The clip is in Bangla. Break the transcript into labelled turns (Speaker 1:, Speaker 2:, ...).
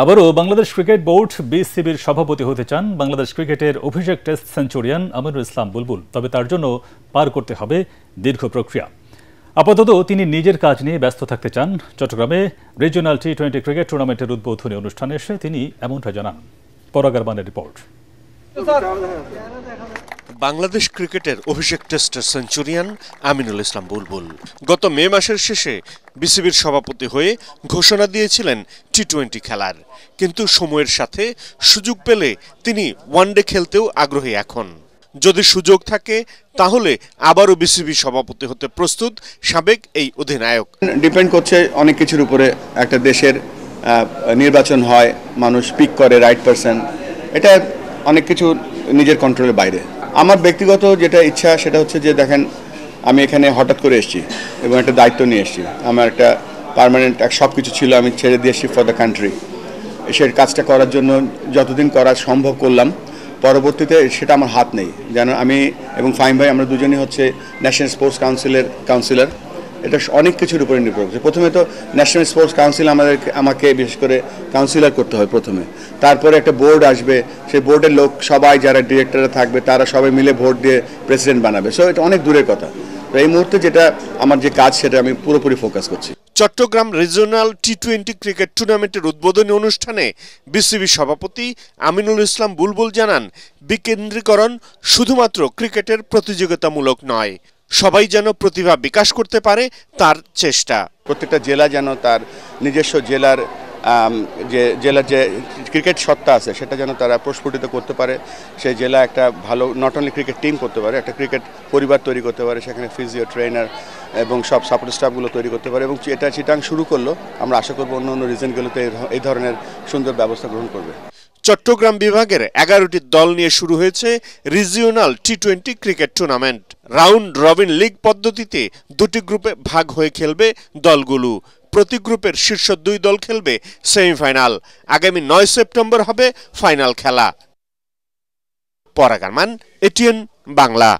Speaker 1: আবারও বাংলাদেশ ক্রিকেট বোর্ড বিসিবির সভাপতি হতে চান বাংলাদেশ ক্রিকেটের অভিষেক টেস্ট সেঞ্চুরিয়ান আমিনুল ইসলাম বুলবুল। তবে তার জন্য পার করতে হবে দীর্ঘ প্রক্রিয়া। আপাতত তিনি নিজের কাজ নিয়ে ব্যস্ত থাকতে চান। চট্টগ্রামে রিজিওনাল টি-20 ক্রিকেট টুর্নামেন্টের উদ্বোধনী অনুষ্ঠানে এসে তিনি এমনটা জানান। পরাগ আরমানের রিপোর্ট।
Speaker 2: বাংলাদেশ ক্রিকেটের অভিষেক টেস্টের সেঞ্চুরিয়ান আমিনুল ইসলাম বুলবুল গত মে মাসের শেষে বিসিবির সভাপতি হয়ে ঘোষণা দিয়েছিলেন টি-20 খেলার, কিন্তু সময়ের সাথে সুযোগ পেলে তিনি ওয়ানডে খেলতেও আগ্রহী। এখন যদি সুযোগ থাকে তাহলে আবারও বিসিবি সভাপতি হতে প্রস্তুত সাবেক এই অধিনায়ক।
Speaker 3: ডিপেন্ড করছে অনেক কিছুর উপরে। একটা দেশের নির্বাচন হয়, মানুষ পিক করে রাইট পারসন, এটা অনেক কিছু নিজের কন্ট্রোলের বাইরে। আমার ব্যক্তিগত যেটা ইচ্ছা সেটা হচ্ছে যে দেখেন, আমি এখানে হঠাৎ করে এসেছি এবং একটা দায়িত্ব নিয়ে এসেছি। আমার একটা পার্মানেন্ট সব কিছু ছিল, আমি ছেড়ে দিয়ে এসেছি ফর দ্য কান্ট্রি। সেই কাজটা করার জন্য যতদিন করা সম্ভব করলাম। পরবর্তীতে সেটা আমার হাত নেই, যেন আমি এবং ফাহিম ভাই আমরা দুজনই হচ্ছে ন্যাশনাল স্পোর্টস কাউন্সিলের কাউন্সিলর। এটা অনেক কিছুর উপরে নির্ভর করছে। প্রথমে তো ন্যাশনাল স্পোর্টস কাউন্সিল আমাকে বিশেষ করে কাউন্সিলর করতে হয় প্রথমে, তারপরে একটা বোর্ড আসবে, সেই বোর্ডের লোক সবাই যারা ডিরেক্টররা থাকবে তারা সবাই মিলে ভোট দিয়ে প্রেসিডেন্ট বানাবে। সো এটা অনেক দূরের কথা। তো এই মুহূর্তে যেটা আমার যে কাজ সেটা আমি পুরোপুরি ফোকাস করছি।
Speaker 2: চট্টগ্রাম রিজিওনাল টি-20 ক্রিকেট টুর্নামেন্টের উদ্বোধনী অনুষ্ঠানে বিসিবি সভাপতি আমিনুল ইসলাম বুলবুল জানান, বিকেন্দ্রীকরণ শুধুমাত্র ক্রিকেটের প্রতিযোগিতামূলক নয়, সবাই যেন প্রতিভা বিকাশ করতে পারে তার চেষ্টা।
Speaker 3: প্রত্যেকটা জেলা যেন তার নিজস্ব জেলার যে ক্রিকেট সত্তা আছে সেটা যেন তারা প্রস্ফুটিত করতে পারে। সেই জেলা একটা ভালো নট অনলি ক্রিকেট টিম করতে পারে, একটা ক্রিকেট পরিবার তৈরি করতে পারে, সেখানে ফিজিও, ট্রেনার এবং সব সাপোর্ট স্টাফগুলো তৈরি করতে পারে। এবং এটা চিটাং শুরু করলো, আমরা আশা করবো অন্য অন্য রিজনগুলোতে এই ধরনের সুন্দর ব্যবস্থা গ্রহণ করবে।
Speaker 2: চট্টগ্রাম বিভাগের 11টি দল নিয়ে শুরু হয়েছে রিজিওনাল টি-20 cricket tournament. Round robin league পদ্ধতিতে দুটি গ্রুপে ভাগ হয়ে খেলবে দলগুলো। প্রতি গ্রুপের শীর্ষ 2 দল খেলবে সেমিফাইনাল। আগামী 9 সেপ্টেম্বর হবে ফাইনাল খেলা। পরাগ আরমান, এটিএন বাংলা।